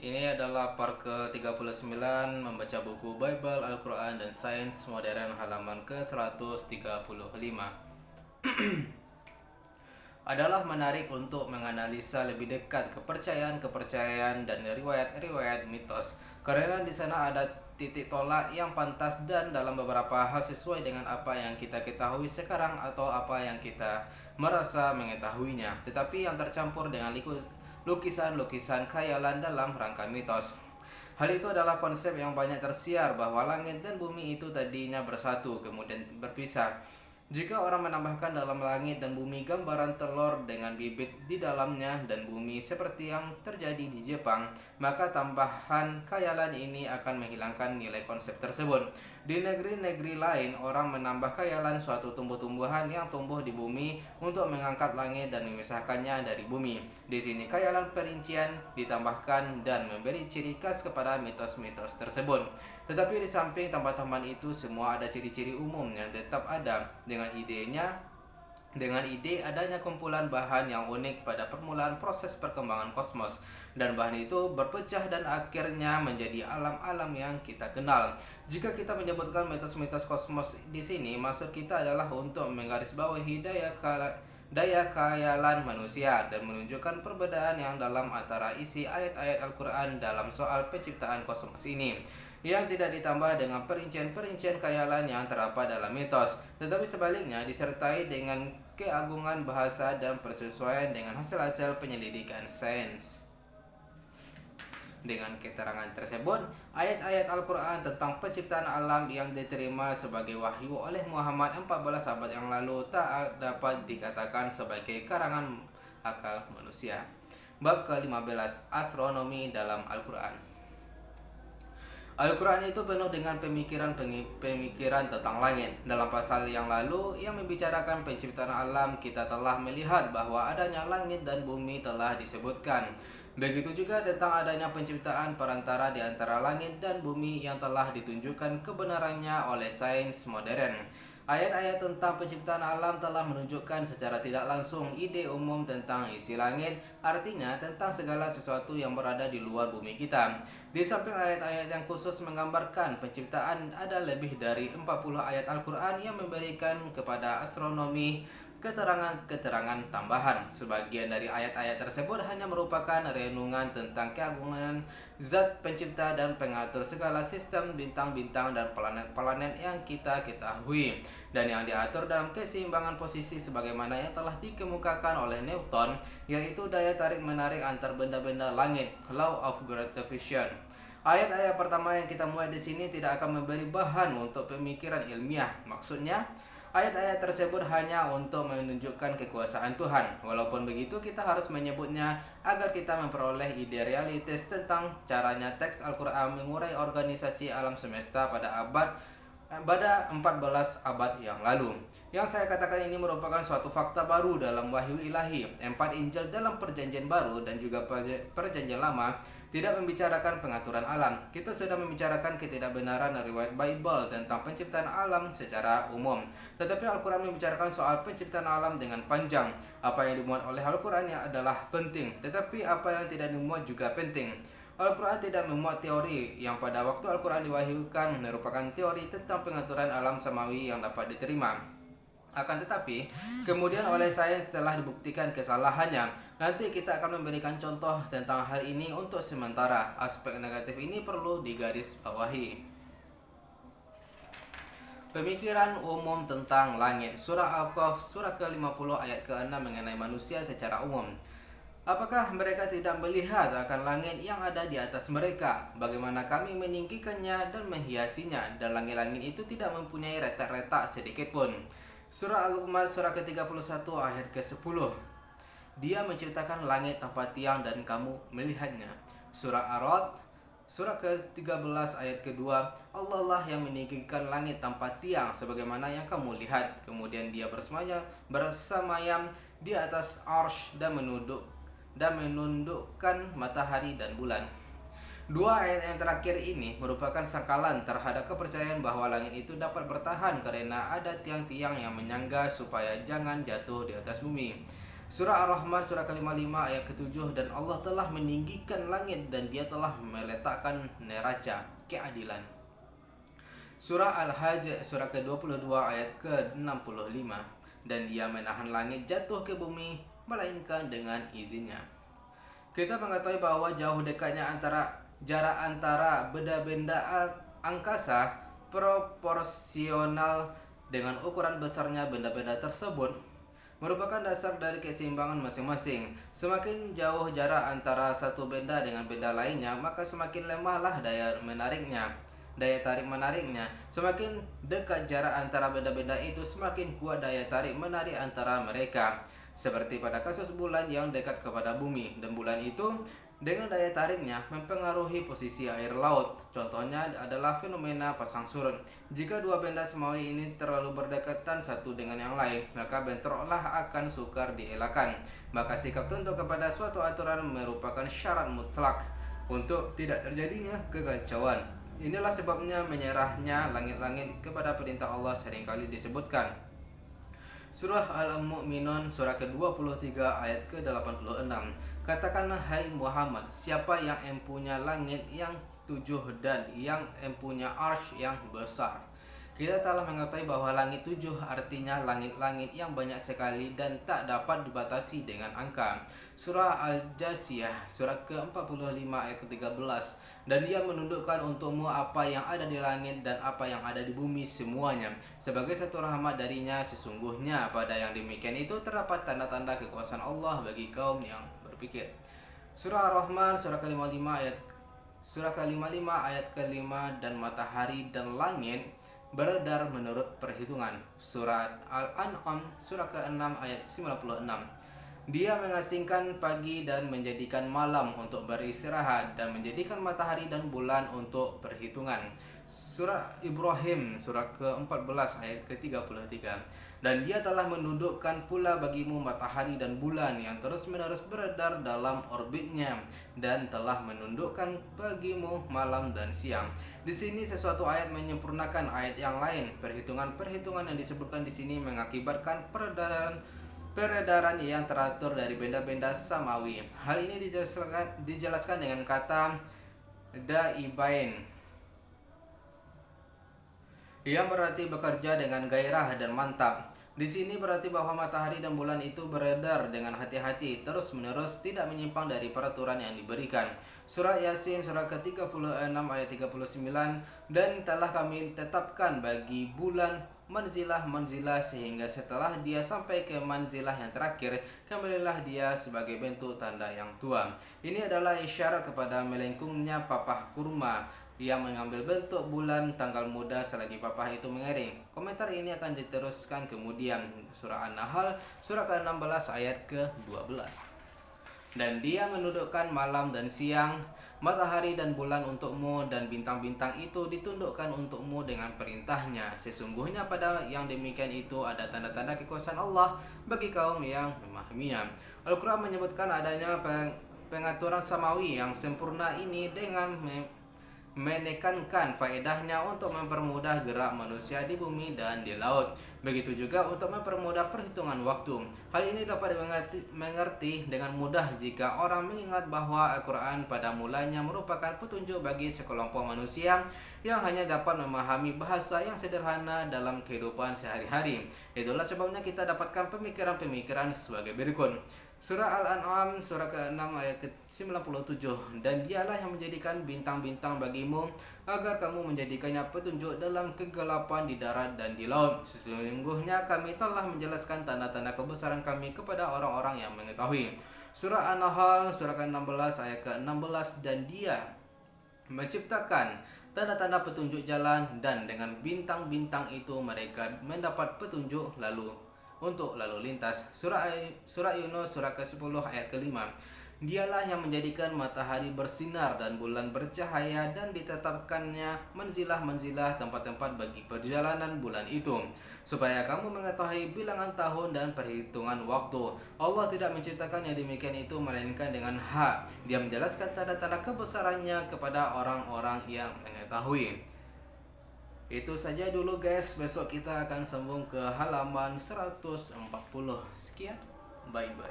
Ini adalah part ke-39 membaca buku Bible, Al-Quran, dan Sains Modern halaman ke-135. Adalah menarik untuk menganalisa lebih dekat kepercayaan-kepercayaan dan riwayat-riwayat mitos. Karena di sana ada titik tolak yang pantas dan dalam beberapa hal sesuai dengan apa yang kita ketahui sekarang atau apa yang kita merasa mengetahuinya. Tetapi yang tercampur dengan lukisan-lukisan khayalan dalam rangka mitos. Hal itu adalah konsep yang banyak tersiar bahwa langit dan bumi itu tadinya bersatu kemudian berpisah. Jika orang menambahkan dalam langit dan bumi gambaran telur dengan bibit di dalamnya dan bumi seperti yang terjadi di Jepang, maka tambahan khayalan ini akan menghilangkan nilai konsep tersebut. Di negeri-negeri lain, orang menambah khayalan suatu tumbuh-tumbuhan yang tumbuh di bumi untuk mengangkat langit dan memisahkannya dari bumi. Di sini khayalan perincian ditambahkan dan memberi ciri khas kepada mitos-mitos tersebut. Tetapi di samping tambahan-tambahan itu, semua ada ciri-ciri umum yang tetap ada dengan ide adanya kumpulan bahan yang unik pada permulaan proses perkembangan kosmos, dan bahan itu berpecah dan akhirnya menjadi alam-alam yang kita kenal. Jika kita menyebutkan mitos-mitos kosmos di sini, maksud kita adalah untuk menggarisbawahi daya khayalan manusia dan menunjukkan perbedaan yang dalam antara isi ayat-ayat Al-Quran dalam soal penciptaan kosmos ini, yang tidak ditambah dengan perincian-perincian khayalan yang terdapat dalam mitos, tetapi sebaliknya disertai dengan keagungan bahasa dan persesuaian dengan hasil-hasil penyelidikan sains. Dengan keterangan tersebut, ayat-ayat Al-Quran tentang penciptaan alam yang diterima sebagai wahyu oleh Muhammad 14 abad yang lalu tak dapat dikatakan sebagai karangan akal manusia. Bab ke-15, Astronomi dalam Al-Quran. Al-Quran itu penuh dengan pemikiran tentang langit. Dalam pasal yang lalu yang membicarakan penciptaan alam, kita telah melihat bahwa adanya langit dan bumi telah disebutkan. Begitu juga tentang adanya penciptaan perantara di antara langit dan bumi yang telah ditunjukkan kebenarannya oleh sains modern. Ayat-ayat tentang penciptaan alam telah menunjukkan secara tidak langsung ide umum tentang isi langit, artinya tentang segala sesuatu yang berada di luar bumi kita. Di samping ayat-ayat yang khusus menggambarkan penciptaan, ada lebih dari 40 ayat Al-Quran yang memberikan kepada astronomi keterangan-keterangan tambahan. Sebagian dari ayat-ayat tersebut hanya merupakan renungan tentang keagungan zat pencipta dan pengatur segala sistem bintang-bintang dan planet-planet yang kita ketahui, dan yang diatur dalam keseimbangan posisi sebagaimana yang telah dikemukakan oleh Newton, yaitu daya tarik-menarik antar benda-benda langit, law of gravitation. Ayat-ayat pertama yang kita mulai di sini tidak akan memberi bahan untuk pemikiran ilmiah. Maksudnya, ayat-ayat tersebut hanya untuk menunjukkan kekuasaan Tuhan. Walaupun begitu, kita harus menyebutnya agar kita memperoleh ide realitis tentang caranya teks Al-Quran mengurai organisasi alam semesta pada 14 abad yang lalu. Yang saya katakan ini merupakan suatu fakta baru dalam wahyu ilahi. 4 Injil dalam Perjanjian Baru dan juga Perjanjian Lama tidak membicarakan pengaturan alam. Kita sudah membicarakan ketidakbenaran riwayat Bible tentang penciptaan alam secara umum. Tetapi Al-Quran membicarakan soal penciptaan alam dengan panjang. Apa yang dimuat oleh Al-Quran adalah penting, tetapi apa yang tidak dimuat juga penting. Al-Quran tidak memuat teori yang pada waktu Al-Quran diwahyukan merupakan teori tentang pengaturan alam samawi yang dapat diterima. Akan tetapi, kemudian oleh sains telah dibuktikan kesalahannya. Nanti kita akan memberikan contoh tentang hal ini untuk sementara. Aspek negatif ini perlu digarisbawahi. Pemikiran umum tentang langit. Surah Al-Kahf, surah ke-50 ayat ke-6 mengenai manusia secara umum. Apakah mereka tidak melihat akan langit yang ada di atas mereka? Bagaimana kami meninggikannya dan menghiasinya, dan langit-langit itu tidak mempunyai retak-retak sedikit pun. Surah Al-Qamar surah ke-31 ayat ke-10. Dia menciptakan langit tanpa tiang dan kamu melihatnya. Surah Ar-Ra'd surah ke-13 ayat kedua. Allah lah yang meninggikan langit tanpa tiang sebagaimana yang kamu lihat. Kemudian dia bersemayam di atas arsy dan menundukkan matahari dan bulan. Dua ayat yang terakhir ini merupakan sangkalan terhadap kepercayaan bahwa langit itu dapat bertahan karena ada tiang-tiang yang menyangga supaya jangan jatuh di atas bumi. Surah Ar-Rahman surah ke-55 ayat ke-7, dan Allah telah meninggikan langit dan dia telah meletakkan neraca keadilan. Surah Al-Hajj surah ke-22 ayat ke-65, dan dia menahan langit jatuh ke bumi melainkan dengan izinnya. Kita mengetahui bahwa jauh dekatnya jarak antara benda-benda angkasa proporsional dengan ukuran besarnya benda-benda tersebut merupakan dasar dari keseimbangan masing-masing. Semakin jauh jarak antara satu benda dengan benda lainnya, maka semakin lemahlah daya tarik menariknya. Semakin dekat jarak antara benda-benda itu, semakin kuat daya tarik menarik antara mereka. Seperti pada kasus bulan yang dekat kepada bumi, dan bulan itu dengan daya tariknya mempengaruhi posisi air laut. Contohnya adalah fenomena pasang surut. Jika dua benda semawi ini terlalu berdekatan satu dengan yang lain, maka bentroklah akan sukar dielakkan. Maka sikap tunduk kepada suatu aturan merupakan syarat mutlak untuk tidak terjadinya kekacauan. Inilah sebabnya menyerahnya langit-langit kepada perintah Allah seringkali disebutkan. Surah Al-Mu'minun surah ke-23 ayat ke-86. Katakanlah hai Muhammad, siapa yang empunya langit yang 7 dan yang empunya arsy yang besar. Kita telah mengetahui bahwa langit 7 artinya langit-langit yang banyak sekali dan tak dapat dibatasi dengan angka. Surah Al-Jasiyah surah ke-45 ayat ke-13. Dan dia menundukkan untukmu apa yang ada di langit dan apa yang ada di bumi semuanya sebagai satu rahmat darinya. Sesungguhnya pada yang demikian itu terdapat tanda-tanda kekuasaan Allah bagi kaum yang berpikir. Surah Ar-Rahman surah ke-55 ayat ke-5, dan matahari dan langit beredar menurut perhitungan. Surah Al-An'am surah ke-6 ayat 96. Dia mengasingkan pagi dan menjadikan malam untuk beristirahat, dan menjadikan matahari dan bulan untuk perhitungan. Surah Ibrahim surah ke-14 ayat ke-33. Dan dia telah menundukkan pula bagimu matahari dan bulan yang terus-menerus beredar dalam orbitnya, dan telah menundukkan bagimu malam dan siang. Di sini sesuatu ayat menyempurnakan ayat yang lain. Perhitungan-perhitungan yang disebutkan di sini mengakibatkan peredaran yang teratur dari benda-benda samawi. Hal ini dijelaskan dengan kata daibain, yang berarti bekerja dengan gairah dan mantap. Di sini berarti bahwa matahari dan bulan itu beredar dengan hati-hati, terus-menerus, tidak menyimpang dari peraturan yang diberikan. Surah Yasin surah ke-36 ayat 39. Dan telah kami tetapkan bagi bulan manzilah-manzilah, sehingga setelah dia sampai ke manzilah yang terakhir, kembalilah dia sebagai bentuk tanda yang tua. Ini adalah isyarat kepada melengkungnya papah kurma yang mengambil bentuk bulan tanggal muda selagi papah itu mengering. Komentar ini akan diteruskan kemudian. Surah An-Nahl surah ke-16 ayat ke-12. Dan dia menundukkan malam dan siang, matahari dan bulan untukmu, dan bintang-bintang itu ditundukkan untukmu dengan perintahnya. Sesungguhnya pada yang demikian itu ada tanda-tanda kekuasaan Allah bagi kaum yang memahaminya. Al-Quran menyebutkan adanya pengaturan samawi yang sempurna ini dengan menekankan faedahnya untuk mempermudah gerak manusia di bumi dan di laut. Begitu juga untuk mempermudah perhitungan waktu. Hal ini dapat mengerti dengan mudah jika orang mengingat bahwa Al-Quran pada mulanya merupakan petunjuk bagi sekelompok manusia yang hanya dapat memahami bahasa yang sederhana dalam kehidupan sehari-hari. Itulah sebabnya kita dapatkan pemikiran-pemikiran sebagai berikut. Surah Al-An'am surah ke-6 ayat ke-97. Dan dialah yang menjadikan bintang-bintang bagimu agar kamu menjadikannya petunjuk dalam kegelapan di darat dan di laut. Sesungguhnya kami telah menjelaskan tanda-tanda kebesaran kami kepada orang-orang yang mengetahui. Surah An-Nahl surah ke-16 ayat ke-16. Dan dia menciptakan tanda-tanda petunjuk jalan, dan dengan bintang-bintang itu mereka mendapat petunjuk untuk lalu lintas. Surah Yunus surah ke-10 ayat ke-5. Dialah yang menjadikan matahari bersinar dan bulan bercahaya, dan ditetapkannya manzilah-manzilah, tempat-tempat bagi perjalanan bulan itu, supaya kamu mengetahui bilangan tahun dan perhitungan waktu. Allah tidak menciptakan yang demikian itu melainkan dengan hak. Dia menjelaskan tanda-tanda kebesarannya kepada orang-orang yang mengetahui. Itu saja dulu guys, besok kita akan sambung ke halaman 140. Sekian, bye bye.